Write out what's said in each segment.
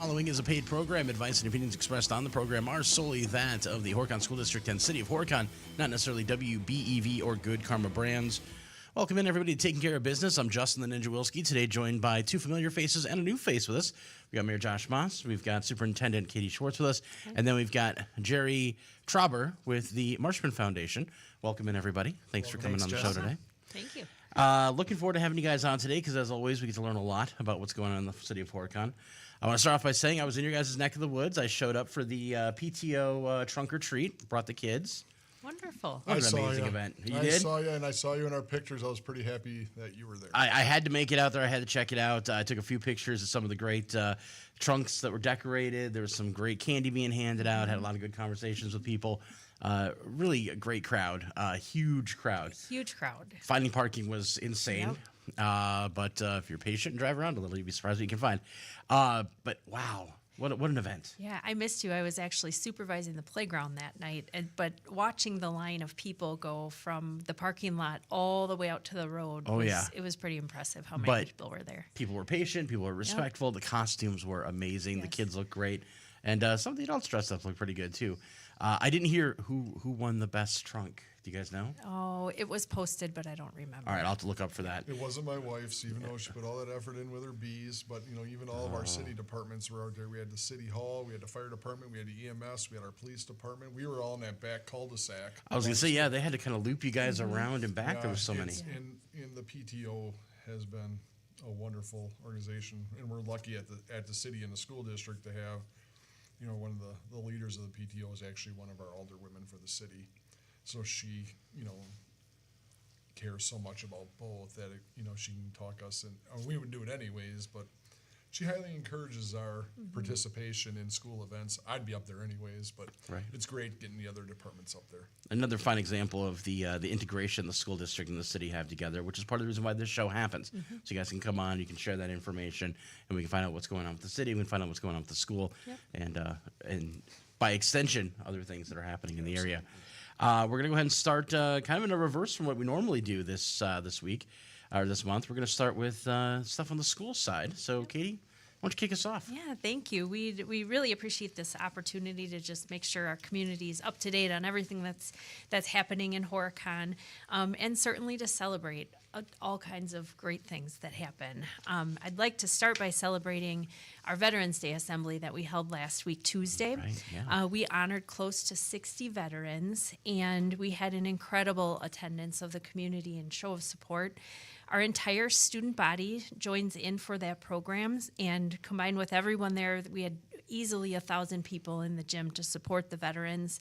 Following is a paid program. Advice and opinions expressed on the program are solely that of the Horicon School District and City of Horicon, not necessarily WBEV or Good Karma Brands. Welcome in, everybody, to Taking Care of Business. I'm Justin the Ninja Wilski, today joined by two familiar faces and a new face with us. We've got Mayor Josh Moss, we've got Superintendent Katie Schwartz with us, and then we've got Jerry Trauber with the Marshman Foundation. Welcome in, everybody. Thanks for coming on the show today. Thank you. Looking forward to having you guys on today because, as always, we get to learn a lot about what's going on in the city of Horicon. I want to start off by saying I was in your guys' neck of the woods. I showed up for the PTO trunk or treat, brought the kids. Wonderful. What an amazing event. You did? I saw you, and I saw you in our pictures. I was pretty happy that you were there. I had to make it out there. I had to check it out. I took a few pictures of some of the great trunks that were decorated. There was some great candy being handed out. Had a lot of good conversations with people. Really a great crowd. Huge crowd. Huge crowd. Finding parking was insane. Yep. But if you're patient and drive around a little, you'd be surprised what you can find. But wow, what an event. Yeah, I missed you. I was actually supervising the playground that night, but watching the line of people go from the parking lot all the way out to the road, it was pretty impressive how many people were there. People were patient. People were respectful. Yep. The costumes were amazing. Yes. The kids looked great. And some of the adults dressed up looked pretty good, too. I didn't hear who won the best trunk. Do you guys know? Oh, it was posted, but I don't remember. All right, I'll have to look up for that. It wasn't my wife's, even though she put all that effort in with her bees. But, even all of our city departments were out there. We had the city hall, we had the fire department, we had the EMS, we had our police department. We were all in that back cul-de-sac. I was going to say, they had to kind of loop you guys around and back. There was so many. And the PTO has been a wonderful organization, and we're lucky at the city and the school district to have, one of the leaders of the PTO is actually one of our alderwomen for the city. So she, cares so much about both that, she can talk us, and we would do it anyways, but she highly encourages our participation in school events. I'd be up there anyways, but It's great getting the other departments up there. Another fine example of the integration the school district and the city have together, which is part of the reason why this show happens. So you guys can come on, you can share that information, and we can find out what's going on with the city, we can find out what's going on with the school, and by extension, other things that are happening in the area. We're going to go ahead and start kind of in a reverse from what we normally do this week, or this month. We're going to start with stuff on the school side. So, Katie, why don't you kick us off? Yeah, thank you. We really appreciate this opportunity to just make sure our community is up to date on everything that's happening in Horicon, and certainly to celebrate all kinds of great things that happen. I'd like to start by celebrating our Veterans Day Assembly that we held last week, Tuesday. Right, yeah. We honored close to 60 veterans, and we had an incredible attendance of the community and show of support. Our entire student body joins in for that program, and combined with everyone there, we had easily 1,000 people in the gym to support the veterans.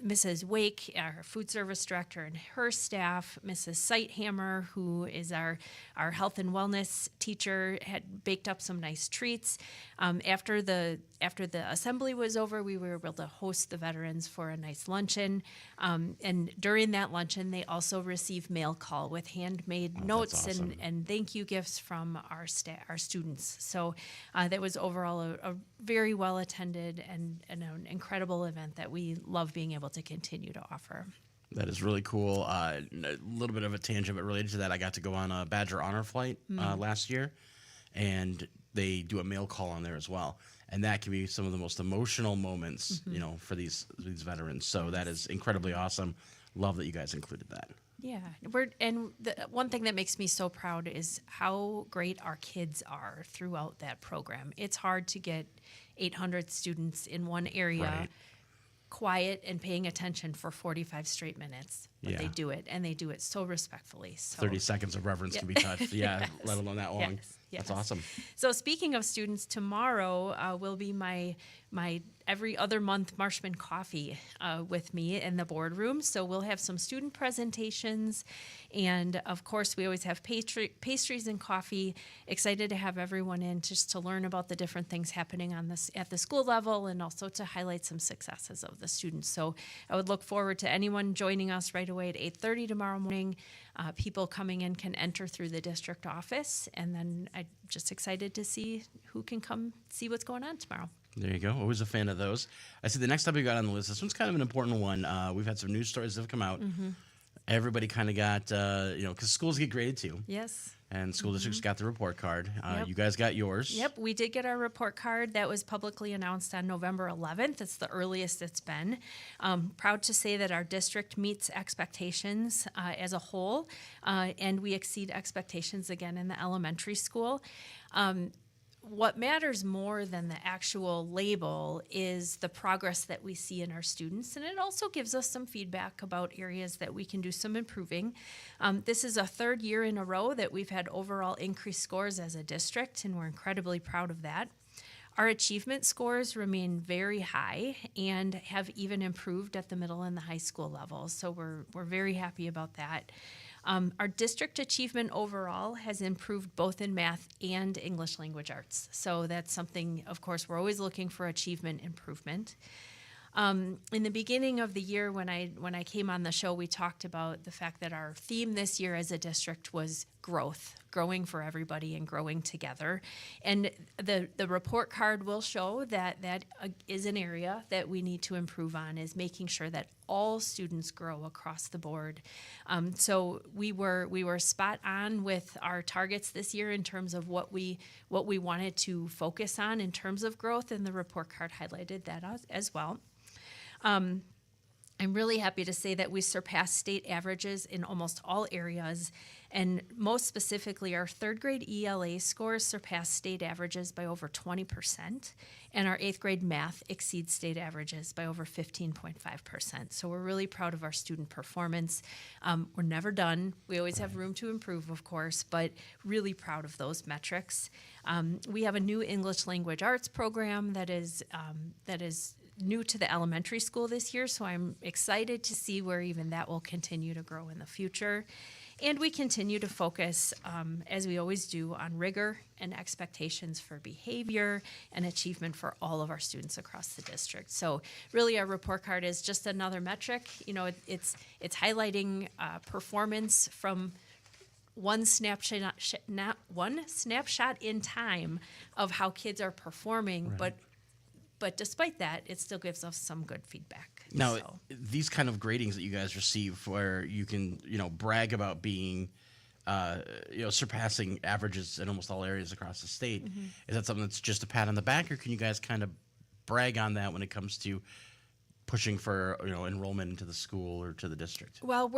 Mrs. Wake, our food service director, and her staff, Mrs. Sighthammer, who is our health and wellness teacher, had baked up some nice treats. After the assembly was over, we were able to host the veterans for a nice luncheon. And during that luncheon, they also received mail call with handmade notes awesome. and thank you gifts from our students. So that was overall a very well attended and an incredible event that we love being able to continue to offer. That is really cool. A little bit of a tangent, but related to that, I got to go on a Badger Honor Flight last year, and they do a mail call on there as well. And that can be some of the most emotional moments, for these veterans. So that is incredibly awesome. Love that you guys included that. Yeah, and the one thing that makes me so proud is how great our kids are throughout that program. It's hard to get 800 students in one area quiet and paying attention for 45 straight minutes. But they do it, and they do it so respectfully. So 30 seconds of reverence can be touched. Yeah, let alone that long. Yes. That's awesome. So speaking of students, tomorrow will be my every other month Marshman coffee with me in the boardroom. So we'll have some student presentations, and of course we always have pastries and coffee. Excited to have everyone in just to learn about the different things happening on this at the school level, and also to highlight some successes of the students. So I would look forward to anyone joining us right away at 8:30 tomorrow morning. People coming in can enter through the district office, and then I'm just excited to see who can come see what's going on tomorrow. There you go. Always a fan of those. I see the next topic we got on the list. This one's kind of an important one. We've had some news stories that have come out, Everybody kind of got, because schools get graded too. Yes. And school districts got the report card. Yep. You guys got yours. Yep, we did get our report card. That was publicly announced on November 11th. It's the earliest it's been. Proud to say that our district meets expectations as a whole, and we exceed expectations again in the elementary school. What matters more than the actual label is the progress that we see in our students, and it also gives us some feedback about areas that we can do some improving. This is a third year in a row that we've had overall increased scores as a district, and we're incredibly proud of that. Our achievement scores remain very high and have even improved at the middle and the high school level, so we're very happy about that. Our district achievement overall has improved both in math and English language arts. So that's something, of course, we're always looking for achievement improvement. In the beginning of the year, when I came on the show, we talked about the fact that our theme this year as a district was growth, growing for everybody and growing together. And the report card will show that is an area that we need to improve on, is making sure that all students grow across the board. So we were spot on with our targets this year in terms of what we wanted to focus on in terms of growth, and the report card highlighted that as well. I'm really happy to say that we surpassed state averages in almost all areas, and most specifically, our third grade ELA scores surpassed state averages by over 20%, and our eighth grade math exceeds state averages by over 15.5%. So we're really proud of our student performance. We're never done. We always have room to improve, of course, but really proud of those metrics. We have a new English language arts program that is new to the elementary school this year, so I'm excited to see where even that will continue to grow in the future. And we continue to focus, as we always do, on rigor and expectations for behavior and achievement for all of our students across the district. So really our report card is just another metric. You know, it's highlighting performance from one snapshot in time of how kids are performing, Right. But despite that, it still gives us some good feedback. Now, So, these kind of gradings that you guys receive, where you can, brag about being, surpassing averages in almost all areas across the state, is that something that's just a pat on the back, or can you guys kind of brag on that when it comes to pushing for, enrollment into the school or to the district? well,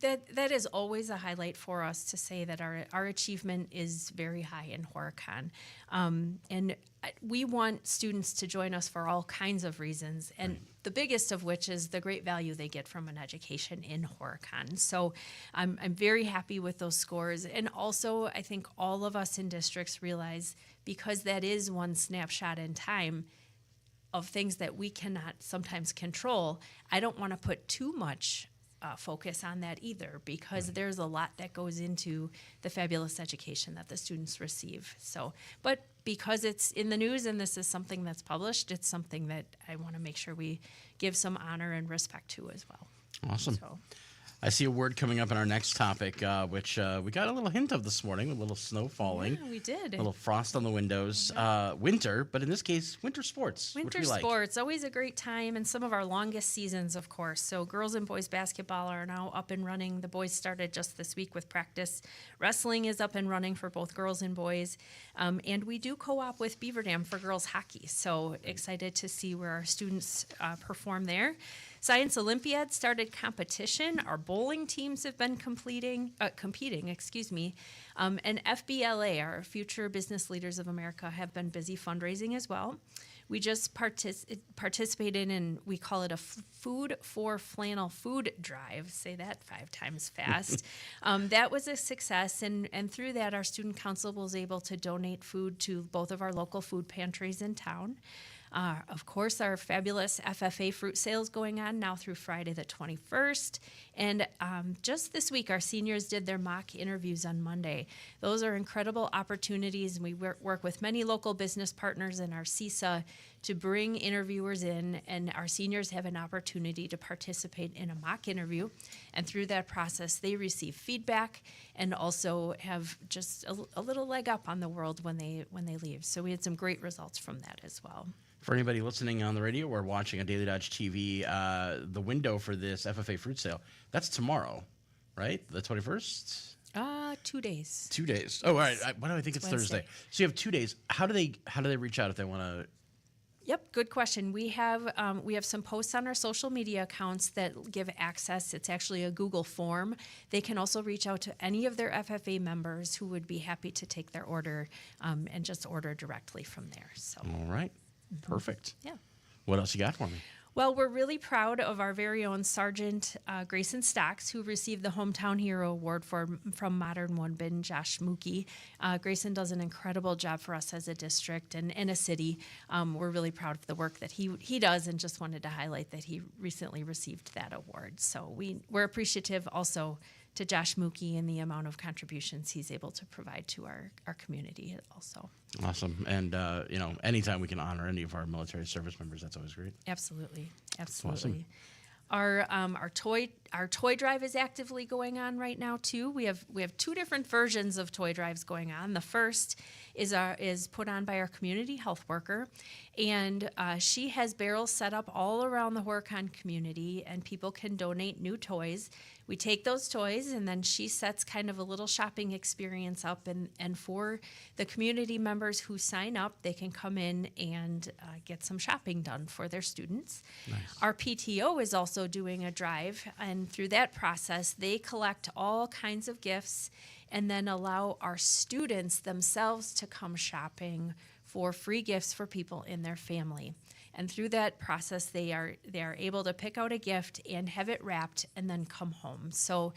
that is always a highlight for us to say that our achievement is very high in Horicon, and we want students to join us for all kinds of reasons, and the biggest of which is the great value they get from an education in Horicon. So I'm very happy with those scores, and also I think all of us in districts realize, because that is one snapshot in time of things that we cannot sometimes control, I don't want to put too much focus on that either, because there's a lot that goes into the fabulous education that the students receive. So, but because it's in the news and this is something that's published, it's something that I want to make sure we give some honor and respect to as well. Awesome. So, I see a word coming up in our next topic, which we got a little hint of this morning, a little snow falling. yeah, we did. A little frost on the windows. Winter, but in this case, winter sports. What do Winter you like? sports, always a great time, and some of our longest seasons, of course. So girls and boys basketball are now up and running. The boys started just this week with practice. Wrestling is up and running for both girls and boys. And we do co-op with Beaver Dam for girls hockey. So excited to see where our students perform there. Science Olympiad started competition. Our bowling teams have been competing, and FBLA, our Future Business Leaders of America, have been busy fundraising as well. We just participated in, we call it a Food for Flannel food drive. Say that 5 times fast. That was a success, and through that, our student council was able to donate food to both of our local food pantries in town. Of course, our fabulous FFA fruit sales going on now through Friday the 21st. And just this week, our seniors did their mock interviews on Monday. Those are incredible opportunities, and we work with many local business partners in our CISA to bring interviewers in, and our seniors have an opportunity to participate in a mock interview. And through that process, they receive feedback and also have just a little leg up on the world when they leave. So we had some great results from that as well. For anybody listening on the radio or watching on Daily Dodge TV, the window for this FFA fruit sale, that's tomorrow. right? The 21st? 2 days. 2 days. Oh, all right. Why do I think it's Wednesday. Thursday? So you have 2 days. How do they reach out if they want to? Yep, good question. We have some posts on our social media accounts that give access. It's actually a Google form. They can also reach out to any of their FFA members who would be happy to take their order and just order directly from there. So, All right. Perfect. yeah. What else you got for me? Well, we're really proud of our very own Sergeant Grayson Stocks, who received the Hometown Hero Award from Modern Woodbine, Josh Mookie. Grayson does an incredible job for us as a district and a city. We're really proud of the work that he does, and just wanted to highlight that he recently received that award. So we're appreciative also to Josh Mookie and the amount of contributions he's able to provide to our community also. Awesome. And, anytime we can honor any of our military service members, that's always great. Absolutely. Awesome. Our toy drive is actively going on right now too. We have 2 different versions of toy drives going on. The first is put on by our community health worker, and she has barrels set up all around the Horicon community, and people can donate new toys. We take those toys, and then she sets kind of a little shopping experience up, and for the community members who sign up, they can come in and get some shopping done for their students. Nice. Our PTO is also doing a drive, and through that process, they collect all kinds of gifts and then allow our students themselves to come shopping for free gifts for people in their family. And through that process, they are able to pick out a gift and have it wrapped and then come home. So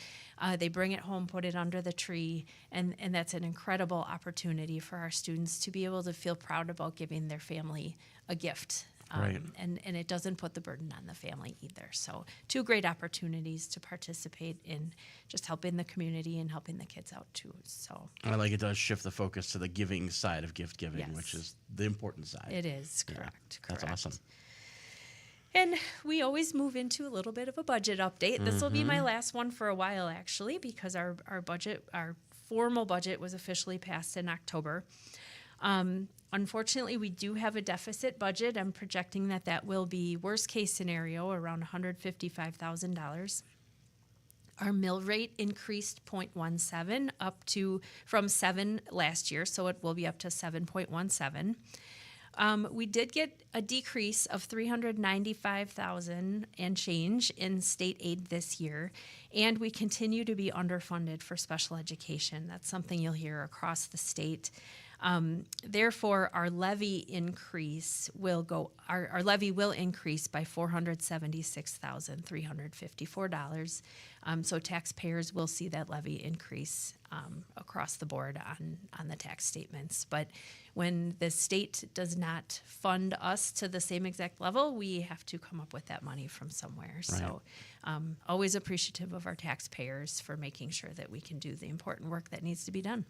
they bring it home, put it under the tree, and that's an incredible opportunity for our students to be able to feel proud about giving their family a gift. Right. And it doesn't put the burden on the family either. So 2 great opportunities to participate in just helping the community and helping the kids out too. So I like it does shift the focus to the giving side of gift giving, Yes. which is the important side. it is Yeah, correct. That's awesome. And we always move into a little bit of a budget update. This will be my last one for a while, actually, because our formal budget was officially passed in October. Unfortunately, we do have a deficit budget. I'm projecting that will be worst case scenario around $155,000. Our mill rate increased 0.17 from 7 last year, so it will be up to 7.17. We did get a decrease of $395,000 and change in state aid this year, and we continue to be underfunded for special education. That's something you'll hear across the state. Therefore, our levy increase our levy will increase by $476,354. So taxpayers will see that levy increase across the board on the tax statements. But when the state does not fund us to the same exact level, we have to come up with that money from somewhere. Right. So always appreciative of our taxpayers for making sure that we can do the important work that needs to be done.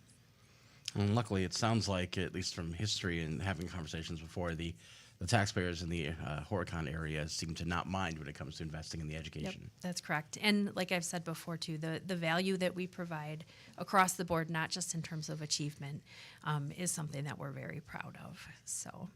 And luckily, it sounds like, at least from history and having conversations before, the taxpayers in the Horicon area seem to not mind when it comes to investing in the education. Yep, that's correct. And like I've said before, too, the value that we provide across the board, not just in terms of achievement, is something that we're very proud of. So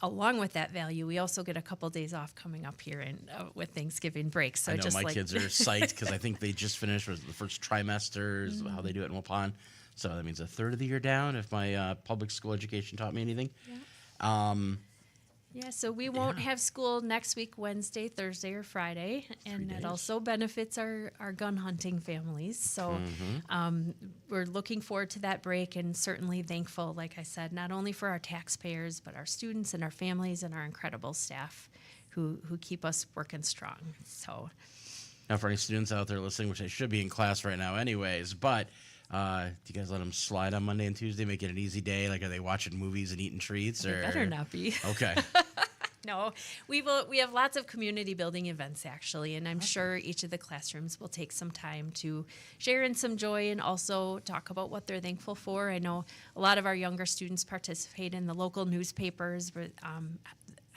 along with that value, we also get a couple days off coming up here with Thanksgiving break. So I know just my kids are psyched because I think they just finished the first trimester, is how they do it in Waupun. So that means a third of the year down if my public school education taught me anything. Yeah, so we won't have school next week, Wednesday, Thursday, or Friday, and days. that also benefits our gun hunting families. So we're looking forward to that break, and certainly thankful, like I said, not only for our taxpayers, but our students and our families and our incredible staff who keep us working strong. So Now, for any students out there listening, which they should be in class right now anyways, but do you guys let them slide on Monday and Tuesday, make it an easy day? Like, are they watching movies and eating treats? they Or better not be. Okay. No, we have lots of community building events, actually, and I'm sure each of the classrooms will take some time to share in some joy and also talk about what they're thankful for. I know a lot of our younger students participate in the local newspapers, but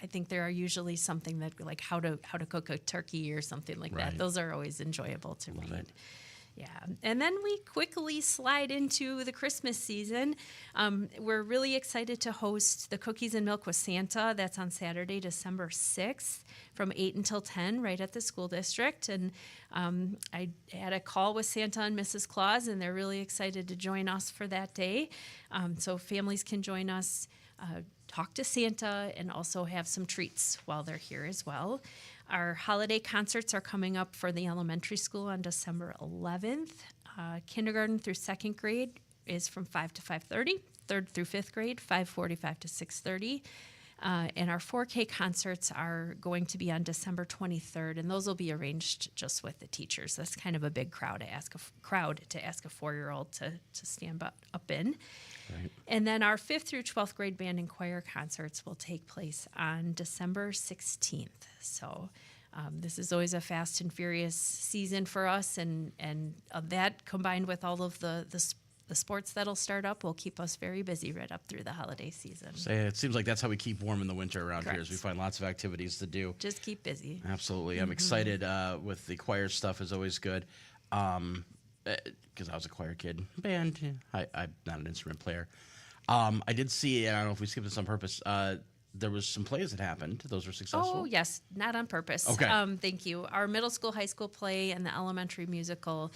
I think there are usually something that, like how to cook a turkey or something like Right. that. Those are always enjoyable to Love read. it. Yeah, and then we quickly slide into the Christmas season. We're really excited to host the Cookies and Milk with Santa. That's on Saturday, December 6th from 8 until 10 right at the school district. And I had a call with Santa and Mrs. Claus, and they're really excited to join us for that day. So families can join us, talk to Santa, and also have some treats while they're here as well. Our holiday concerts are coming up for the elementary school on December 11th. Kindergarten through second grade is from 5 to 5:30. Third through fifth grade, 5:45 to 6:30. And our 4K concerts are going to be on December 23rd, and those will be arranged just with the teachers. That's kind of a big crowd to ask a 4-year-old to stand up in. Right. And then our 5th through 12th grade band and choir concerts will take place on December 16th. So this is always a fast and furious season for us, and that combined with all of the sports that'll start up will keep us very busy right up through the holiday season. It seems like that's how we keep warm in the winter around here, is we Correct. find lots of activities to do. Just keep busy. Absolutely. I'm excited with the choir stuff is always good. Because I was a choir kid. Band, I'm not an instrument player. I did see, I don't know if we skipped this on purpose, there was some plays that happened. Those were successful. Oh, yes, not on purpose. Okay. Thank you. Our middle school, high school play and the elementary musical,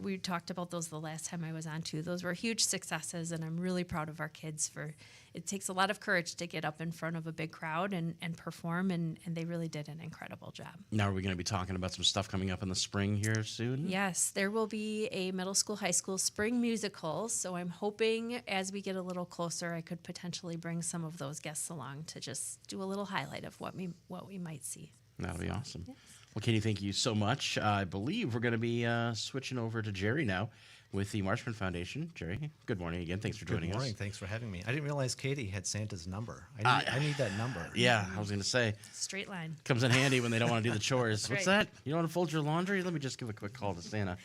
we talked about those the last time I was on too. Those were huge successes, and I'm really proud of our kids for it takes a lot of courage to get up in front of a big crowd and perform, and they really did an incredible job. Now, are we going to be talking about some stuff coming up in the spring here soon? Yes, there will be a middle school, high school spring musical, so I'm hoping as we get a little closer, I could potentially bring some of those guests along to just do a little highlight of what we might see. That'll be awesome. Yes. Well, Katie, thank you so much. I believe we're going to be switching over to Jerry now with the Marshman Foundation. Jerry, good morning again. Thanks for joining us. Good morning. Thanks for having me. I didn't realize Katie had Santa's number. I need that number. Yeah, I was going to say. Straight line. Comes in handy when they don't want to do the chores. What's Right. that? You don't want to fold your laundry? Let me just give a quick call to Santa.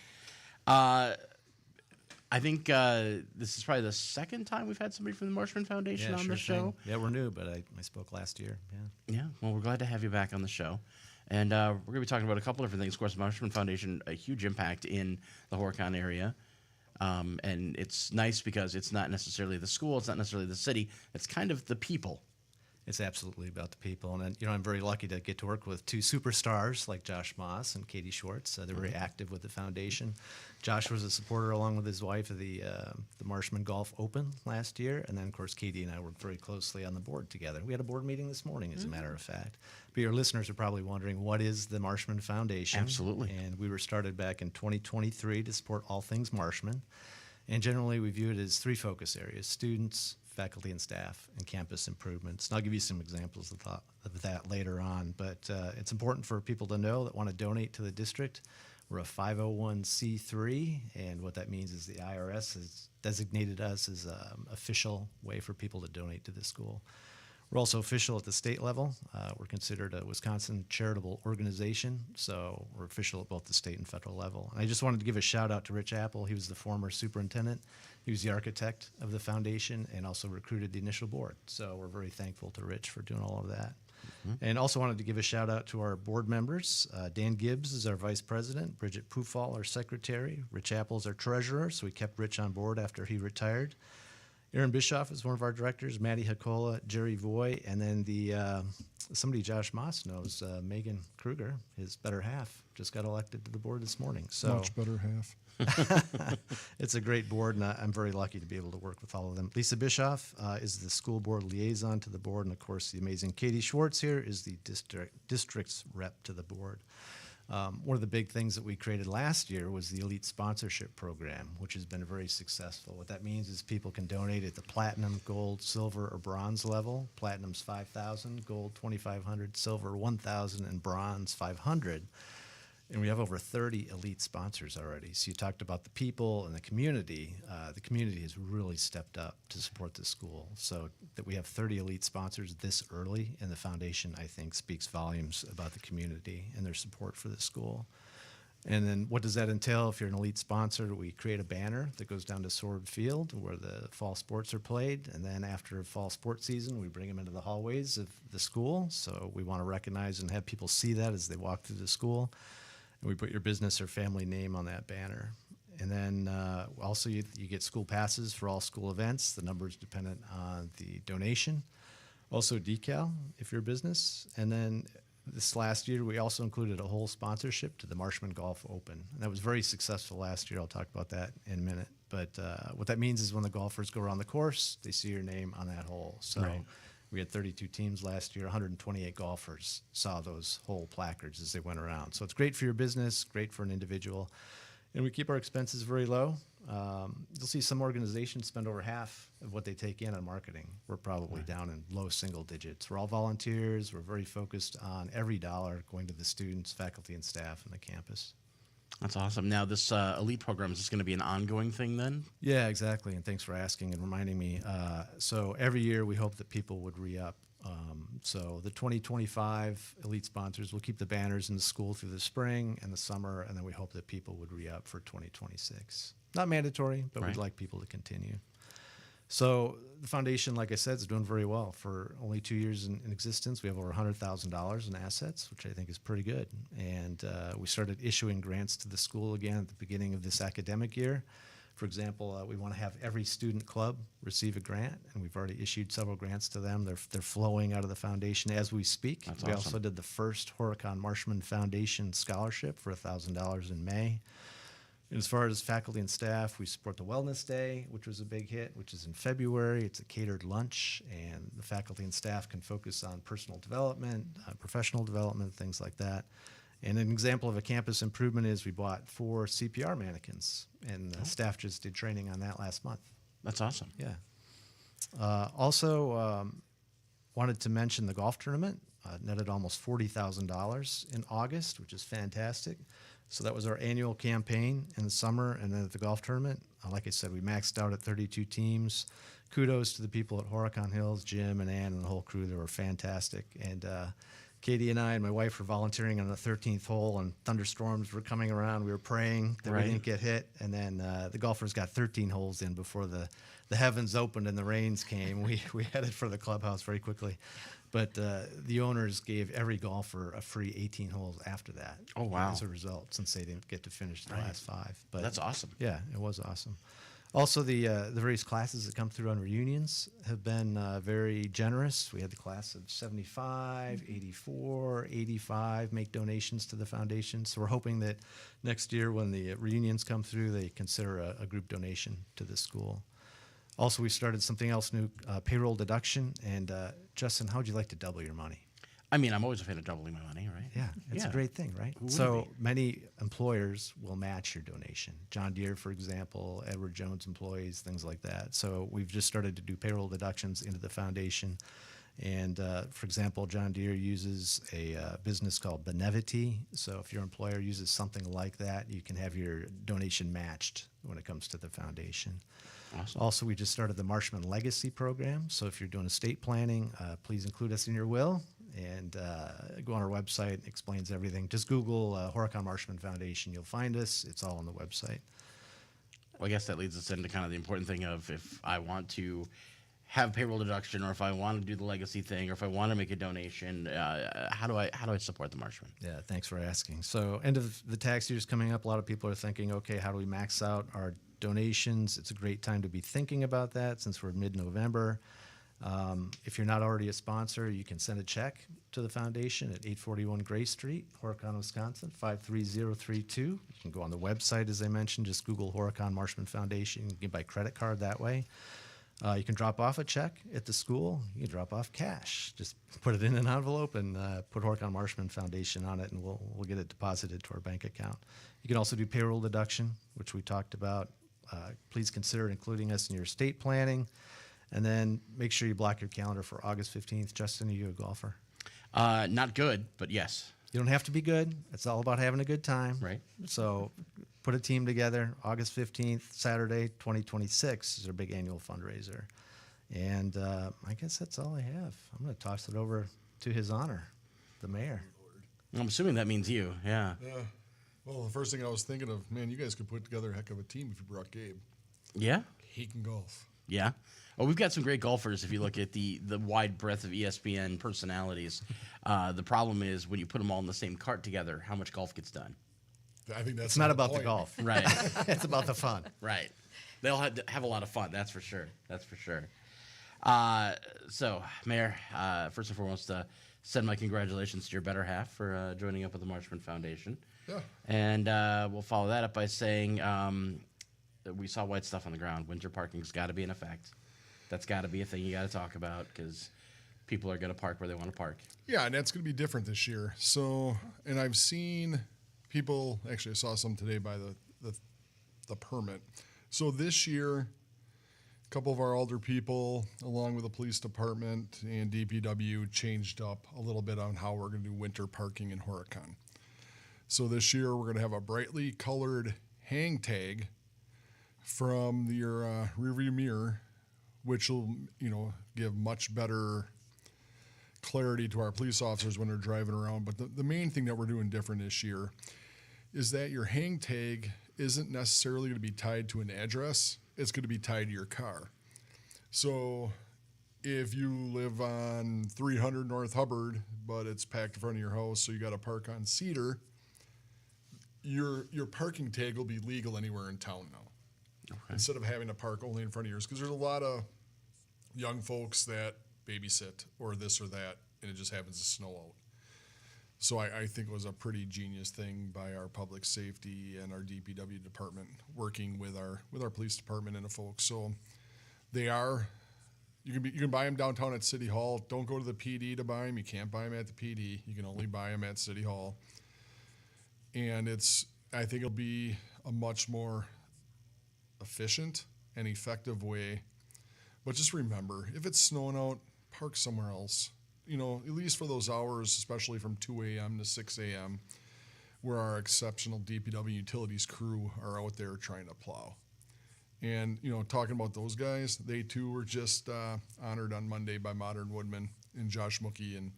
I think this is probably the second time we've had somebody from the Marshman Foundation on the show. Thing. Yeah, we're new, but I spoke last year. Yeah. Yeah, well, we're glad to have you back on the show. And we're going to be talking about a couple different things. Of course, the Marshman Foundation, a huge impact in the Horicon area. And it's nice because it's not necessarily the school, it's not necessarily the city, it's kind of the people. It's absolutely about the people. And, I'm very lucky to get to work with two superstars like Josh Moss and Katie Schwartz. They're very active with the foundation. Josh was a supporter along with his wife of the Marshman Golf Open last year. And then, of course, Katie and I worked very closely on the board together. We had a board meeting this morning, as a matter of fact. But your listeners are probably wondering, what is the Marshman Foundation? Absolutely. And we were started back in 2023 to support all things Marshman. And generally, we view it as three focus areas: students, faculty and staff, and campus improvements. And I'll give you some examples of that later on. But it's important for people to know that want to donate to the district. We're a 501c3, and what that means is the IRS has designated us as an official way for people to donate to the school. We're also official at the state level. We're considered a Wisconsin charitable organization, so we're official at both the state and federal level. And I just wanted to give a shout out to Rich Apple. He was the former superintendent. He was the architect of the foundation and also recruited the initial board. So we're very thankful to Rich for doing all of that. And also wanted to give a shout out to our board members. Dan Gibbs is our vice president, Bridget Pufall, our secretary, Rich Apple is our treasurer, so we kept Rich on board after he retired. Aaron Bischoff is one of our directors, Maddie Hakola, Jerry Voy, and then somebody Josh Moss knows, Megan Kruger, his better half, just got elected to the board this morning. So Much better half. it's a great board, and I'm very lucky to be able to work with all of them. Lisa Bischoff is the school board liaison to the board, and of course the amazing Katie Schwartz here is the district's rep to the board. One of the big things that we created last year was the Elite Sponsorship Program, which has been very successful. What that means is people can donate at the platinum, gold, silver, or bronze level. Platinum's $5,000, gold $2,500, silver $1,000, and bronze $500. And we have over 30 elite sponsors already. So you talked about the people and the community. The community has really stepped up to support the school. So that we have 30 elite sponsors this early in the foundation, I think, speaks volumes about the community and their support for the school. And then what does that entail? If you're an elite sponsor, we create a banner that goes down to Sword Field where the fall sports are played. And then after fall sports season, we bring them into the hallways of the school. So we want to recognize and have people see that as they walk through the school. And we put your business or family name on that banner. And then also you get school passes for all school events. The number is dependent on the donation. Also decal if you're a business. And then this last year, we also included a whole sponsorship to the Marshman Golf Open. And that was very successful last year. I'll talk about that in a minute. But what that means is when the golfers go around the course, they see your name on that hole. So Right. we had 32 teams last year. 128 golfers saw those whole placards as they went around. So it's great for your business, great for an individual. And we keep our expenses very low. You'll see some organizations spend over half of what they take in on marketing. We're probably down in low single digits. We're all volunteers. We're very focused on every dollar going to the students, faculty, and staff on the campus. That's awesome. Now, this elite program, is this going to be an ongoing thing then? Yeah, exactly. And thanks for asking and reminding me. So every year we hope that people would re-up. So the 2025 elite sponsors will keep the banners in the school through the spring and the summer, and then we hope that people would re-up for 2026. Not mandatory, but Right. we'd like people to continue. So the foundation, like I said, is doing very well. For only 2 years in existence, we have over $100,000 in assets, which I think is pretty good. And we started issuing grants to the school again at the beginning of this academic year. For example, we want to have every student club receive a grant, and we've already issued several grants to them. They're flowing out of the foundation as we speak. That's we awesome. also did the first Horicon Marshman Foundation scholarship for $1,000 in May. And as far as faculty and staff, we support the Wellness Day, which was a big hit, which is in February. It's a catered lunch, and the faculty and staff can focus on personal development, professional development, things like that. And an example of a campus improvement is we bought 4 CPR mannequins, and the staff just did training on that last month. That's awesome. Yeah. Also, wanted to mention the golf tournament. Netted almost $40,000 in August, which is fantastic. So that was our annual campaign in the summer, and then at the golf tournament, like I said, we maxed out at 32 teams. Kudos to the people at Horicon Hills, Jim and Ann and the whole crew. They were fantastic. And Katie and I and my wife were volunteering on the 13th hole, and thunderstorms were coming around. We were praying that Right. we didn't get hit, and then the golfers got 13 holes in before the heavens opened and the rains came. We headed for the clubhouse very quickly. But the owners gave every golfer a free 18 holes after that. Oh, wow. As a result, since they didn't get to finish the Right. last 5. But That's awesome. yeah, it was awesome. Also, the various classes that come through on reunions have been very generous. We had the class of 75, 84, 85 make donations to the foundation. So we're hoping that next year when the reunions come through, they consider a group donation to the school. Also, we started something else new, payroll deduction. And Justin, how would you like to double your money? I mean, I'm always a fan of doubling my money, right? Yeah, it's a great thing, right? Who wouldn't So be? many employers will match your donation. John Deere, for example, Edward Jones employees, things like that. So we've just started to do payroll deductions into the foundation. And for example, John Deere uses a business called Benevity. So if your employer uses something like that, you can have your donation matched when it comes to the foundation. Awesome. Also, we just started the Marshman Legacy Program. So if you're doing estate planning, please include us in your will, and go on our website. It explains everything. Just Google Horicon Marshman Foundation. You'll find us. It's all on the website. Well, I guess that leads us into kind of the important thing of if I want to have payroll deduction, or if I want to do the legacy thing, or if I want to make a donation, how do I support the Marshman? Yeah, thanks for asking. So end of the tax year is coming up. A lot of people are thinking, okay, how do we max out our donations? It's a great time to be thinking about that since we're mid-November. If you're not already a sponsor, you can send a check to the foundation at 841 Gray Street, Horicon, Wisconsin, 53032. You can go on the website, as I mentioned, just Google Horicon Marshman Foundation. You can buy credit card that way. You can drop off a check at the school. You can drop off cash. Just put it in an envelope and put Horicon Marshman Foundation on it, and we'll get it deposited to our bank account. You can also do payroll deduction, which we talked about. Please consider including us in your estate planning. And then make sure you block your calendar for August 15th. Justin, are you a golfer? Not good, but yes. You don't have to be good. It's all about having a good time. Right. So put a team together. August 15th, Saturday, 2026 is our big annual fundraiser. And I guess that's all I have. I'm going to toss it over to His Honor, the mayor. I'm assuming that means you. Yeah. Yeah. Well, the first thing I was thinking of, man, you guys could put together a heck of a team if you brought Gabe. Yeah. He can golf. Yeah. Oh, we've got some great golfers if you look at the wide breadth of ESPN personalities. The problem is when you put them all in the same cart together, how much golf gets done? I think that's It's not the about the point. golf. Right. It's about the fun. Right. They'll have a lot of fun. That's for sure. That's for sure. So, Mayor, first and foremost, send my congratulations to your better half for joining up with the Marshman Foundation. Yeah. And we'll follow that up by saying that we saw white stuff on the ground. Winter parking's got to be in effect. That's got to be a thing you got to talk about because people are going to park where they want to park. Yeah, and that's going to be different this year. So, and I've seen people, actually I saw some today by the permit. So this year, a couple of our older people, along with the police department and DPW, changed up a little bit on how we're going to do winter parking in Horicon. So this year we're going to have a brightly colored hang tag from your rearview mirror, which will, give much better clarity to our police officers when they're driving around. But the main thing that we're doing different this year is that your hang tag isn't necessarily going to be tied to an address. It's going to be tied to your car. So if you live on 300 North Hubbard, but it's packed in front of your house, so you got to park on Cedar, your parking tag will be legal anywhere in town now. Okay. Instead of having to park only in front of yours, because there's a lot of young folks that babysit or this or that, and it just happens to snow out. So I think it was a pretty genius thing by our public safety and our DPW department working with our police department and the folks. So they are, you can buy them downtown at City Hall. Don't go to the PD to buy them. You can't buy them at the PD. You can only buy them at City Hall. And I think it'll be a much more efficient and effective way. But just remember, if it's snowing out, park somewhere else. At least for those hours, especially from 2 a.m. to 6 a.m., where our exceptional DPW utilities crew are out there trying to plow. And, talking about those guys, they too were just honored on Monday by Modern Woodmen and Josh Mookie and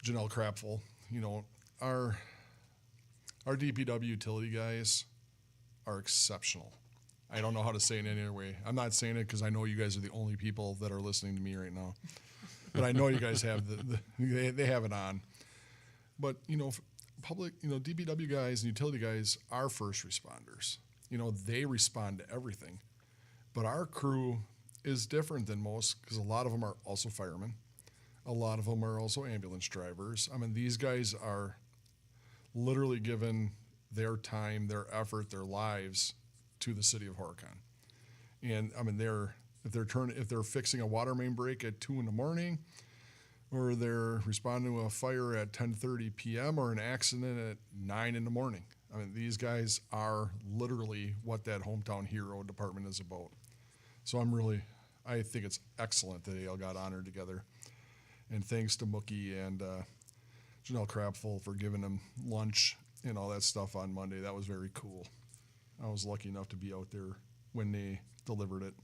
Janelle Krapfel. Our DPW utility guys are exceptional. I don't know how to say it any other way. I'm not saying it because I know you guys are the only people that are listening to me right now. But I know you guys have they have it on. But, public, DPW guys and utility guys are first responders. They respond to everything. But our crew is different than most because a lot of them are also firemen. A lot of them are also ambulance drivers. I mean, these guys are literally given their time, their effort, their lives to the city of Horicon. And I mean, if they're fixing a water main break at 2 a.m, or they're responding to a fire at 10:30 p.m. or an accident at 9 a.m. I mean, these guys are literally what that hometown hero department is about. So I think it's excellent that they all got honored together. And thanks to Mookie and Janelle Krapfel for giving them lunch and all that stuff on Monday. That was very cool. I was lucky enough to be out there when they delivered it.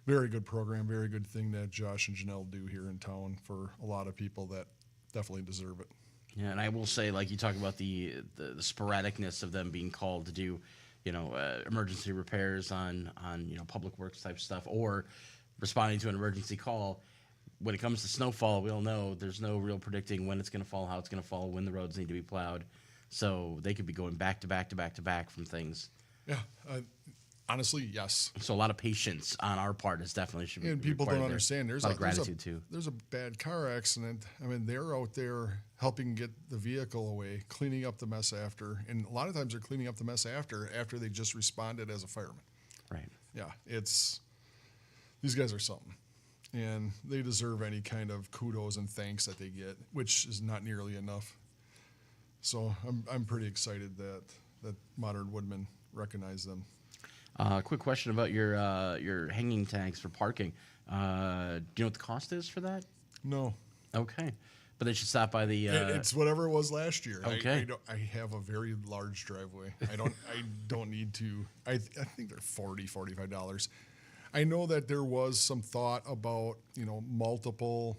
Very good program, very good thing that Josh and Janelle do here in town for a lot of people that definitely deserve it. Yeah, and I will say, like you talk about the sporadicness of them being called to do, emergency repairs on public works type stuff or responding to an emergency call. When it comes to snowfall, we all know there's no real predicting when it's going to fall, how it's going to fall, when the roads need to be plowed. So they could be going back to back to back to back from things. Yeah, honestly, yes. So a lot of patience on our part is definitely should be. And people don't understand. There's a lot of gratitude too. There's a bad car accident. I mean, they're out there helping get the vehicle away, cleaning up the mess after, and a lot of times they're cleaning up the mess after they just responded as a fireman. Right. Yeah, these guys are something, and they deserve any kind of kudos and thanks that they get, which is not nearly enough. So I'm pretty excited that Modern Woodmen recognize them. Quick question about your hanging tags for parking. Do you know what the cost is for that? No. Okay, but they should stop by the. It's whatever it was last year. Okay. I have a very large driveway. I don't need to. I think they're $45. I know that there was some thought about multiple.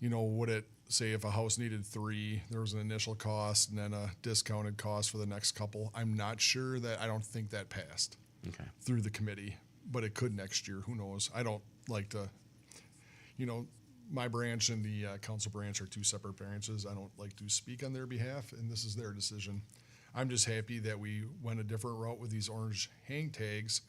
Would it say if a house needed 3, there was an initial cost and then a discounted cost for the next couple. I'm not sure I don't think that passed. Okay. Through the committee, but it could next year. Who knows? I don't like to, my branch and the council branch are two separate branches. I don't like to speak on their behalf, and this is their decision. I'm just happy that we went a different route with these orange hang tags,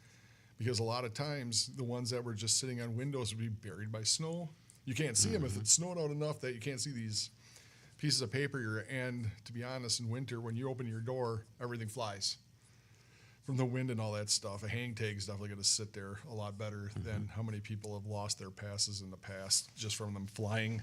because a lot of times the ones that were just sitting on windows would be buried by snow. You can't see them if it's snowed out enough that you can't see these pieces of paper. And to be honest, in winter, when you open your door, everything flies from the wind and all that stuff. A hang tag is definitely going to sit there a lot better than how many people have lost their passes in the past just from them flying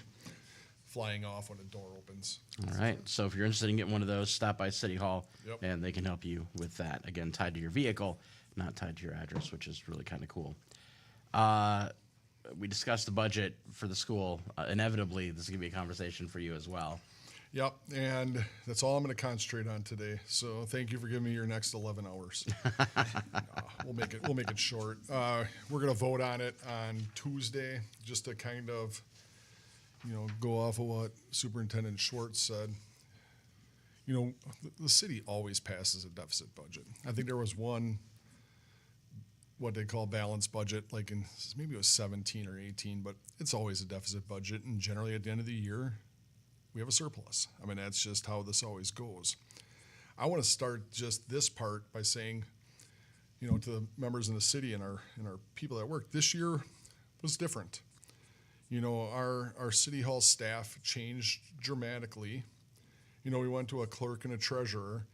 off when a door opens. All right. So if you're interested in getting one of those, stop by City Hall, Yep. and they can help you with that. Again, tied to your vehicle, not tied to your address, which is really kind of cool. We discussed the budget for the school. Inevitably, this is going to be a conversation for you as well. Yep, and that's all I'm going to concentrate on today. So thank you for giving me your next 11 hours. We'll make it short. We're going to vote on it on Tuesday, just to kind of, go off of what Superintendent Schwartz said. The city always passes a deficit budget. I think there was one, what they call balanced budget, like in maybe it was 17 or 18, but it's always a deficit budget, and generally at the end of the year, we have a surplus. I mean, that's just how this always goes. I want to start just this part by saying, to the members in the city and our people that work, this year was different. Our city hall staff changed dramatically. We went to a clerk and a treasurer.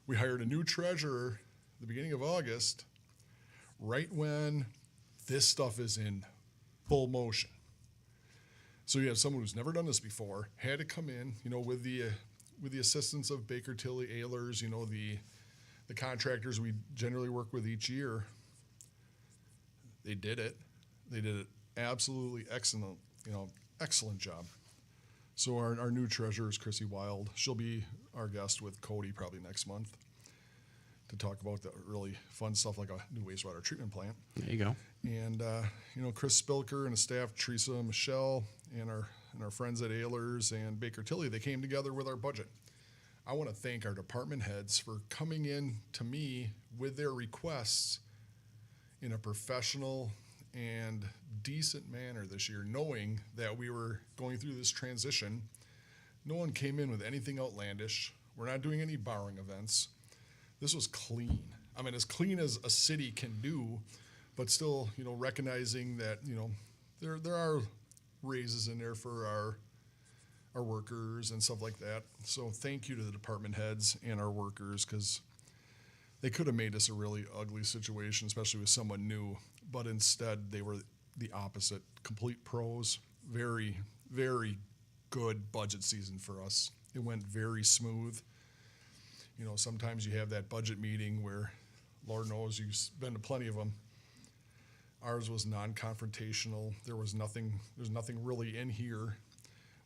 We hired a new treasurer at the beginning of August, right when this stuff is in full motion. So you have someone who's never done this before, had to come in, with the assistance of Baker Tilly, Ehlers, the contractors we generally work with each year. They did it. They did it absolutely excellent, excellent job. So our new treasurer is Chrissy Wild. She'll be our guest with Cody probably next month to talk about the really fun stuff like a new wastewater treatment plant. There you go. And, Chris Spilker and his staff, Teresa, Michelle, and our friends at Ehlers and Baker Tilly, they came together with our budget. I want to thank our department heads for coming in to me with their requests in a professional and decent manner this year, knowing that we were going through this transition. No one came in with anything outlandish. We're not doing any borrowing events. This was clean. I mean, as clean as a city can do, but still, recognizing that, there are raises in there for our workers and stuff like that. So thank you to the department heads and our workers, because they could have made this a really ugly situation, especially with someone new, but instead they were the opposite, complete pros. Very, very good budget season for us. It went very smooth. Sometimes you have that budget meeting where, Lord knows, you've been to plenty of them. Ours was non-confrontational. There's nothing really in here.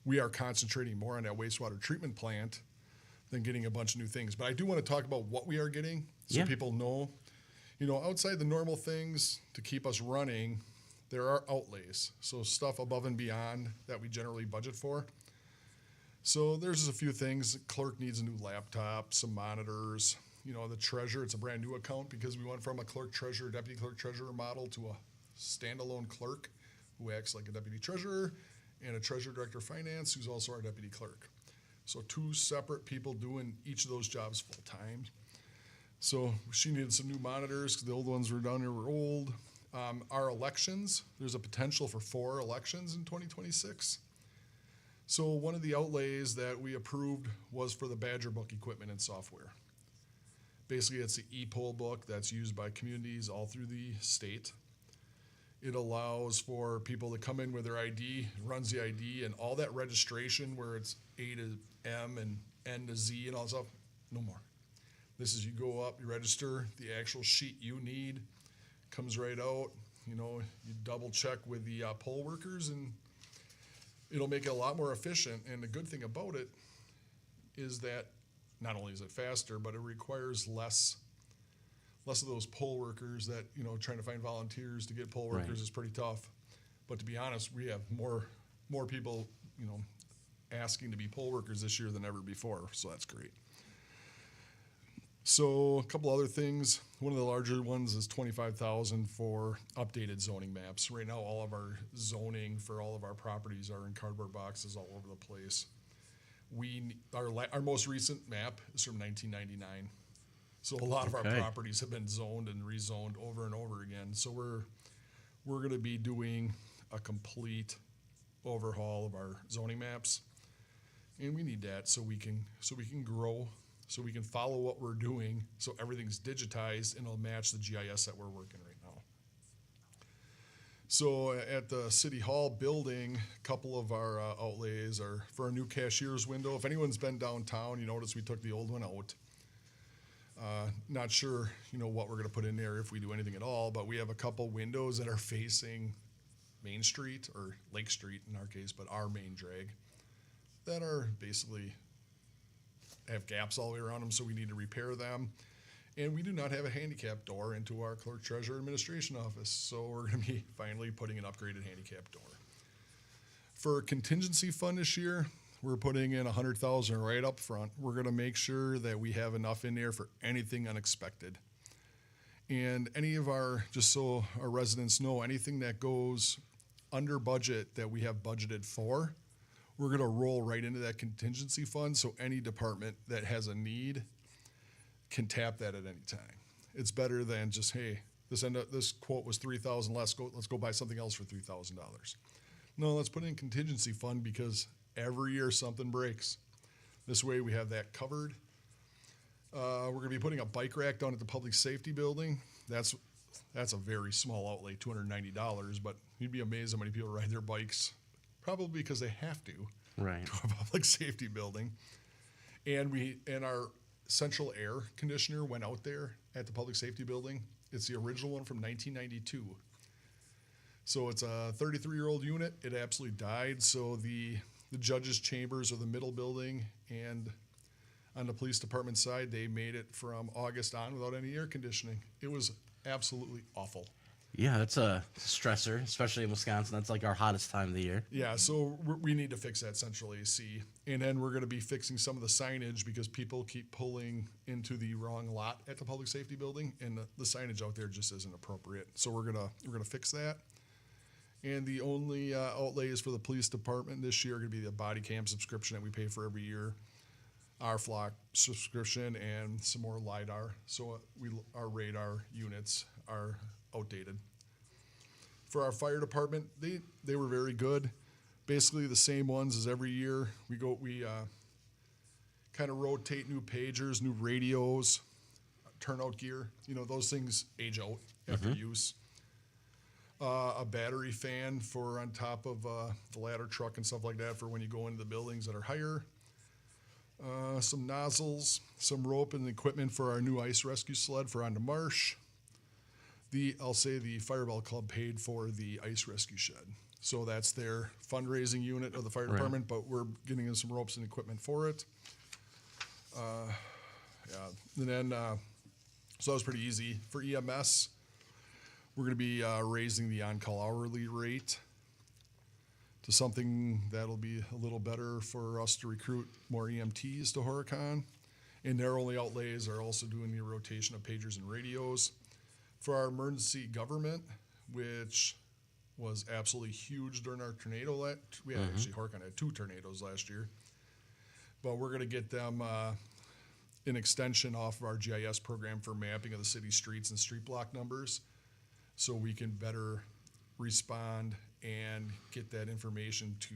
We are concentrating more on that wastewater treatment plant than getting a bunch of new things. But I do want to talk about what we are getting so people know. Outside the normal things to keep us running, there are outlays. So stuff above and beyond that we generally budget for. So there's just a few things. Clerk needs a new laptop, some monitors. The treasurer, it's a brand new account because we went from a clerk treasurer, deputy clerk treasurer model to a standalone clerk who acts like a deputy treasurer, and a treasurer director of finance who's also our deputy clerk. So two separate people doing each of those jobs full time. So she needed some new monitors because the old ones were down there were old. Our elections, there's a potential for 4 elections in 2026. So one of the outlays that we approved was for the Badger Book equipment and software. Basically, it's the e-poll book that's used by communities all through the state. It allows for people to come in with their ID, runs the ID, and all that registration where it's A to M and N to Z and all that stuff, no more. This is you go up, you register, the actual sheet you need comes right out. You double check with the poll workers, and it'll make it a lot more efficient. And the good thing about it is that not only is it faster, but it requires less of those poll workers that, trying to find volunteers to get poll workers Right. is pretty tough. But to be honest, we have more people, asking to be poll workers this year than ever before, so that's great. So a couple other things. One of the larger ones is $25,000 for updated zoning maps. Right now, all of our zoning for all of our properties are in cardboard boxes all over the place. Our most recent map is from 1999. So a lot of our Okay. properties have been zoned and rezoned over and over again. So we're going to be doing a complete overhaul of our zoning maps, and we need that so we can grow, so we can follow what we're doing, so everything's digitized and it'll match the GIS that we're working right now. So at the City Hall building, a couple of our outlays are for a new cashier's window. If anyone's been downtown, you notice we took the old one out. Not sure, what we're going to put in there if we do anything at all, but we have a couple windows that are facing Main Street, or Lake Street in our case, but our main drag, that are basically have gaps all the way around them, so we need to repair them. And we do not have a handicap door into our clerk treasurer administration office, so we're going to be finally putting an upgraded handicap door. For contingency fund this year, we're putting in $100,000 right up front. We're going to make sure that we have enough in there for anything unexpected. And just so our residents know, anything that goes under budget that we have budgeted for, we're going to roll right into that contingency fund, so any department that has a need can tap that at any time. It's better than just, hey, this quote was $3,000 less. Let's go buy something else for $3,000. No, let's put it in contingency fund because every year something breaks. This way we have that covered. We're going to be putting a bike rack down at the public safety building. That's a very small outlay, $290, but you'd be amazed how many people ride their bikes, probably because they have to Right. a public safety building. And our central air conditioner went out there at the public safety building. It's the original one from 1992. So it's a 33-year-old unit. It absolutely died. So the judges' chambers are the middle building, and on the police department side, they made it from August on without any air conditioning. It was absolutely awful. Yeah, that's a stressor, especially in Wisconsin. That's like our hottest time of the year. Yeah, so we need to fix that central AC. And then we're going to be fixing some of the signage because people keep pulling into the wrong lot at the public safety building, and the signage out there just isn't appropriate. So we're gonna fix that. And the only outlays for the police department this year are going to be the body cam subscription that we pay for every year, our flock subscription, and some more LiDAR. So our radar units are outdated. For our fire department, they were very good. Basically the same ones as every year. We kind of rotate new pagers, new radios, turnout gear. Those things age out after use. A battery fan for on top of the ladder truck and stuff like that for when you go into the buildings that are higher. Some nozzles, some rope and equipment for our new ice rescue sled for onto Marsh. I'll say the Fireball Club paid for the ice rescue shed. So that's their fundraising unit of the fire department, but we're getting in some ropes and equipment for it. And then, so that was pretty easy. For EMS, we're going to be raising the on-call hourly rate to something that'll be a little better for us to recruit more EMTs to Horicon. And their only outlays are also doing the rotation of pagers and radios. For our emergency government, which was absolutely huge during our tornado, actually Horicon had 2 tornadoes last year. But we're going to get them an extension off of our GIS program for mapping of the city streets and street block numbers, so we can better respond and get that information to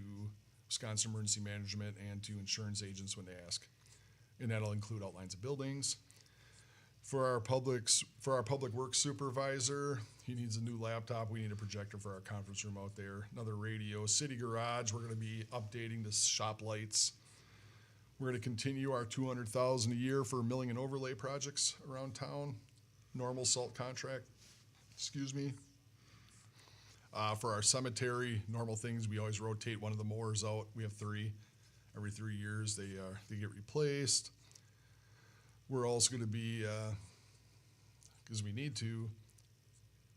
Wisconsin Emergency Management and to insurance agents when they ask. And that'll include outlines of buildings. For our public works supervisor, he needs a new laptop. We need a projector for our conference room out there. Another radio. City garage, we're going to be updating the shop lights. We're going to continue our $200,000 a year for milling and overlay projects around town. Normal salt contract. For our cemetery, normal things, we always rotate one of the mowers out. We have 3. Every 3 years, they get replaced. We're also going to be, because we need to,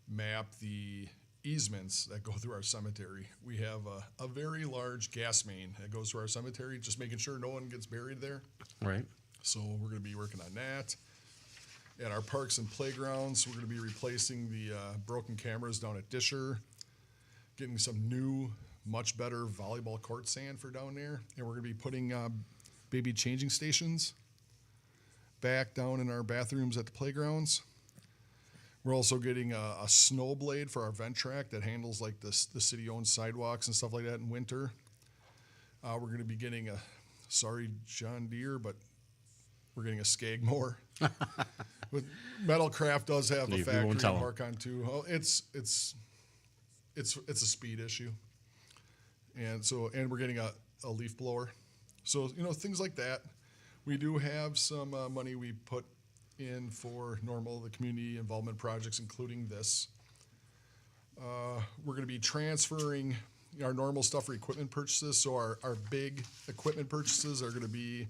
map the easements that go through our cemetery. We have a very large gas main that goes through our cemetery, just making sure no one gets buried there. Right. So we're going to be working on that. At our parks and playgrounds, we're going to be replacing the broken cameras down at Disher, getting some new, much better volleyball court sand for down there, and we're going to be putting baby changing stations back down in our bathrooms at the playgrounds. We're also getting a snow blade for our vent track that handles like the city-owned sidewalks and stuff like that in winter. We're going to be getting sorry John Deere, but we're getting a Skag mower. With Metalcraft does have a You won't factory tell to 'em. work on too. Well, it's a speed issue, and we're getting a leaf blower. So things like that. We do have some money we put in for the community involvement projects, including this. We're going to be transferring our normal stuff for equipment purchases. So our big equipment purchases are going to be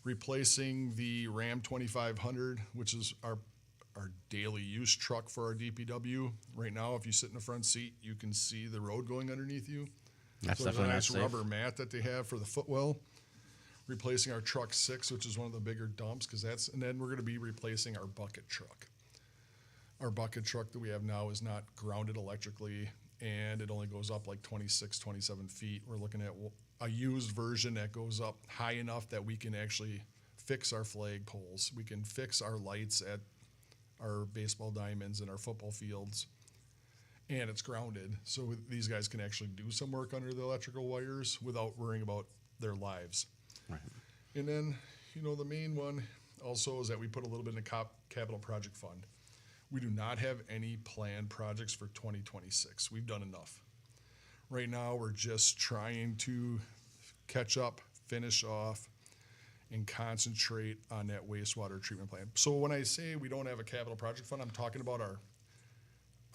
replacing the Ram 2500, which is our daily use truck for our DPW. Right now, if you sit in the front seat, you can see the road going underneath you. That's So there's a definitely not nice safe. rubber mat that they have for the footwell. Replacing our truck 6, which is one of the bigger dumps, and then we're going to be replacing our bucket truck. Our bucket truck that we have now is not grounded electrically, and it only goes up like 26, 27 feet. We're looking at a used version that goes up high enough that we can actually fix our flag poles. We can fix our lights at our baseball diamonds and our football fields, and it's grounded. So these guys can actually do some work under the electrical wires without worrying about their lives. Right. And then, the main one also is that we put a little bit in the capital project fund. We do not have any planned projects for 2026. We've done enough. Right now, we're just trying to catch up, finish off, and concentrate on that wastewater treatment plant. So when I say we don't have a capital project fund, I'm talking about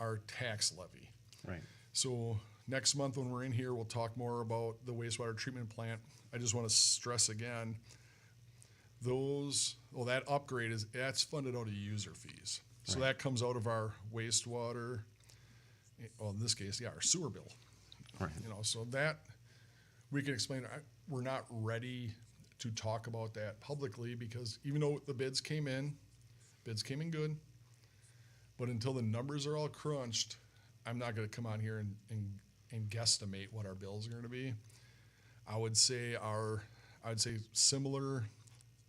our tax levy. Right. So next month when we're in here, we'll talk more about the wastewater treatment plant. I just want to stress again, that upgrade that's funded out of user fees. So Right. that comes out of our wastewater, well, in this case, our sewer bill. Right. So that we can explain. We're not ready to talk about that publicly because even though the bids came in good, but until the numbers are all crunched, I'm not going to come on here and guesstimate what our bills are going to be. I would say similar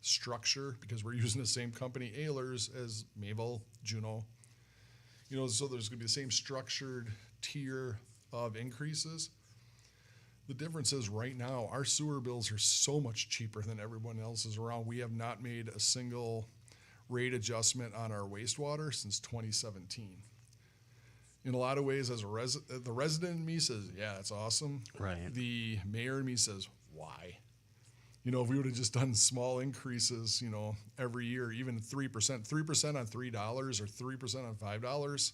structure because we're using the same company, Ehlers, as Mayville, Juneau. So there's going to be the same structured tier of increases. The difference is right now our sewer bills are so much cheaper than everyone else's around. We have not made a single rate adjustment on our wastewater since 2017. In a lot of ways, as the resident in me says, yeah, that's awesome. Right. The mayor in me says, why? If we would have just done small increases, every year, even 3%, 3% on $3 or 3% on $5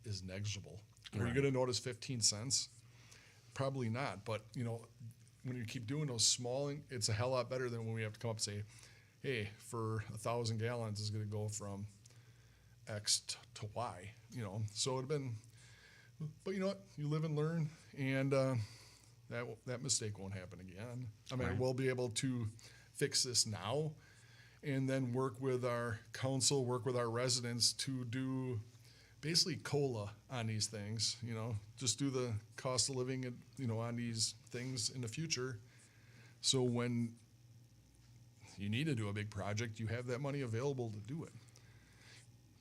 is negligible. Are you Right. going to notice 15 cents? Probably not. But, when you keep doing those small, it's a hell lot better than when we have to come up and say, hey, for 1,000 gallons is going to go from X to Y, So it'd been, but you know what? You live and learn, and that mistake won't happen again. I mean, Right. we'll be able to fix this now, and then work with our council, work with our residents to do basically COLA on these things. Just do the cost of living, on these things in the future. So when you need to do a big project, you have that money available to do it.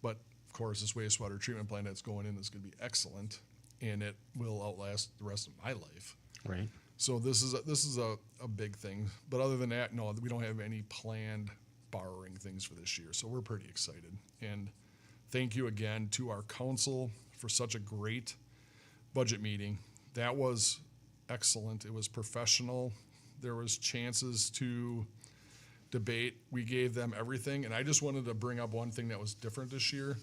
But of course, this wastewater treatment plant that's going in is going to be excellent, and it will outlast the rest of my life. Right. So this is a big thing. But other than that, no, we don't have any planned borrowing things for this year. So we're pretty excited. And thank you again to our council for such a great budget meeting. That was excellent. It was professional. There was chances to debate. We gave them everything. And I just wanted to bring up one thing that was different this year.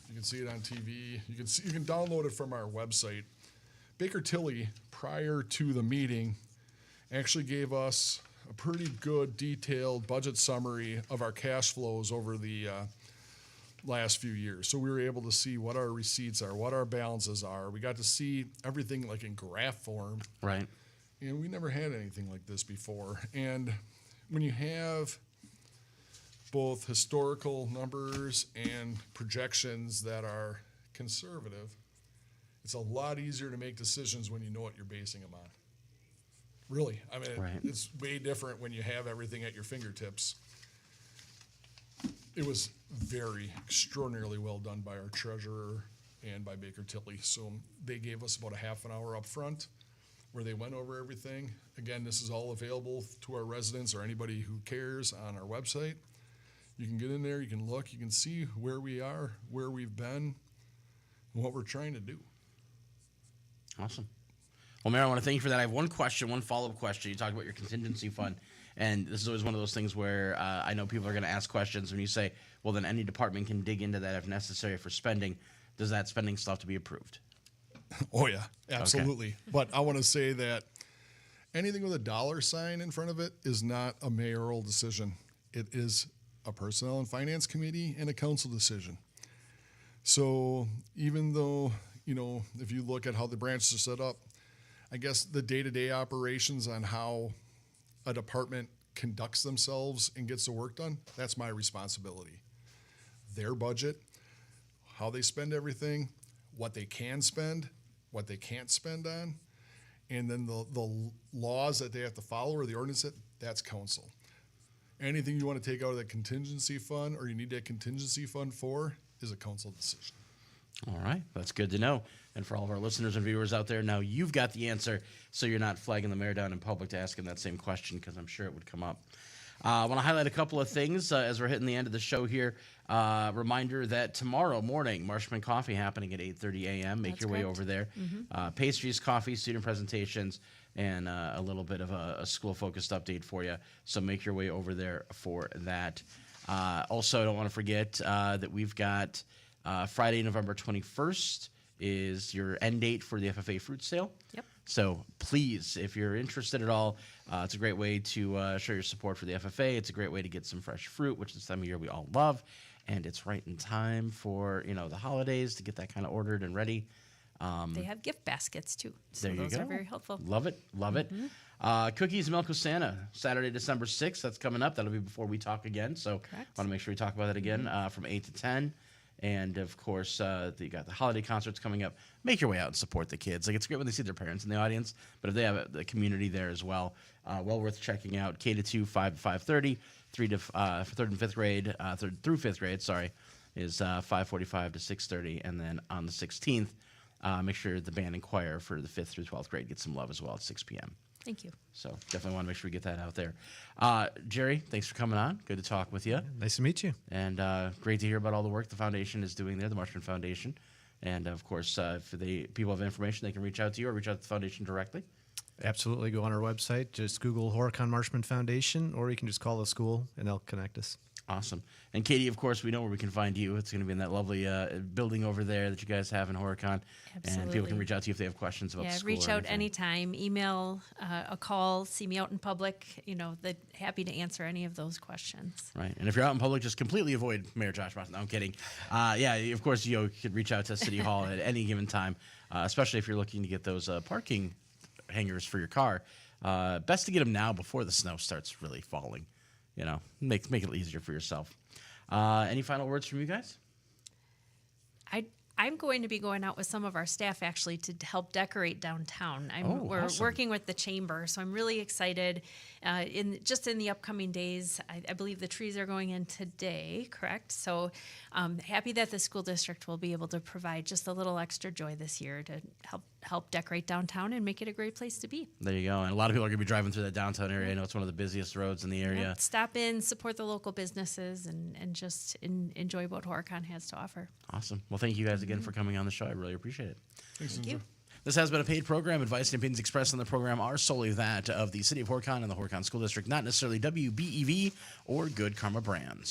You can see it on TV. You can download it from our website. Baker Tilly, prior to the meeting, actually gave us a pretty good detailed budget summary of our cash flows over the last few years. So we were able to see what our receipts are, what our balances are. We got to see everything like in graph form. Right. And we never had anything like this before. And when you have both historical numbers and projections that are conservative, it's a lot easier to make decisions when you know what you're basing them on. Really, I mean, Right. it's way different when you have everything at your fingertips. It was very extraordinarily well done by our treasurer and by Baker Tilly. So they gave us about a half an hour up front where they went over everything. Again, this is all available to our residents or anybody who cares on our website. You can get in there, you can look, you can see where we are, where we've been, and what we're trying to do. Awesome. Well, Mayor, I want to thank you for that. I have one question, one follow-up question. You talked about your contingency fund, and this is always one of those things where I know people are going to ask questions when you say, well, then any department can dig into that if necessary for spending. Does that spending still have to be approved? Oh, yeah, absolutely. But I want to say that anything with a dollar sign in front of it is not a mayoral decision. It is a personnel and finance committee and a council decision. So even though, if you look at how the branches are set up, I guess the day-to-day operations on how a department conducts themselves and gets the work done, that's my responsibility. Their budget, how they spend everything, what they can spend, what they can't spend on, and then the laws that they have to follow or the ordinance, that's council. Anything you want to take out of the contingency fund or you need that contingency fund for is a council decision. All right, that's good to know. And for all of our listeners and viewers out there, now you've got the answer, so you're not flagging the mayor down in public to ask him that same question, because I'm sure it would come up. I want to highlight a couple of things as we're hitting the end of the show here. Reminder that tomorrow morning, Marshman Coffee happening at 8:30 a.m. Make That's your way correct. over there. Pastries, coffee, student presentations, and a little bit of a school-focused update for you. So make your way over there for that. Also, I don't want to forget that we've got Friday, November 21st is your end date for the FFA fruit sale. Yep. So please, if you're interested at all, it's a great way to show your support for the FFA. It's a great way to get some fresh fruit, which this time of year we all love. And it's right in time for, the holidays to get that kind of ordered and ready. They have gift baskets too. So There you those go. are very helpful. Love it. Love it. Cookies and Milk with Santa, Saturday, December 6th. That's coming up. That'll be before we talk again. So Correct. want to make sure we talk about that again from 8 to 10. And, of course, you got the holiday concerts coming up. Make your way out and support the kids. Like, it's great when they see their parents in the audience, but if they have the community there as well, well worth checking out. K to 2, 5 to 5:30, 3 to for 3rd and 5th grade, 3rd through 5th grade, is 5:45 to 6:30. And then on the 16th, make sure the band and choir for the 5th through 12th grade get some love as well at 6 p.m. Thank you. So definitely want to make sure we get that out there. Jerry, thanks for coming on. Good to talk with you. Nice to meet you. And great to hear about all the work the foundation is doing there, the Marshman Foundation. And, of course, if people have information, they can reach out to you or reach out to the foundation directly. Absolutely. Go on our website. Just Google Horicon Marshman Foundation, or you can just call the school and they'll connect us. Awesome. And, Katie, of course, we know where we can find you. It's going to be in that lovely building over there that you guys have in Horicon. And people Absolutely. can reach out to you if they have questions about the Yeah, school. reach or out anything. anytime, email, a call, see me out in public. Happy to answer any of those questions. Right. And if you're out in public, just completely avoid Mayor Josh Boston. No, I'm kidding. Of course, you could reach out to City Hall at any given time, especially if you're looking to get those parking hangers for your car. Best to get them now before the snow starts really falling. Make it easier for yourself. Any final words from you guys? I'm going to be going out with some of our staff actually to help decorate downtown. We're awesome. working with the chamber, so I'm really excited. In the upcoming days, I believe the trees are going in today, correct? So happy that the school district will be able to provide just a little extra joy this year to help decorate downtown and make it a great place to be. There you go. And a lot of people are going to be driving through that downtown area. I know it's one of the busiest roads in the area. Yep, stop in, support the local businesses, and just enjoy what Horicon has to offer. Awesome. Well, thank you guys again for coming on the show. I really appreciate it. Thanks, Thank Ninja. you. This has been a paid program. Advice and opinions expressed on the program are solely that of the City of Horicon and the Horicon School District, not necessarily WBEV or Good Karma Brands.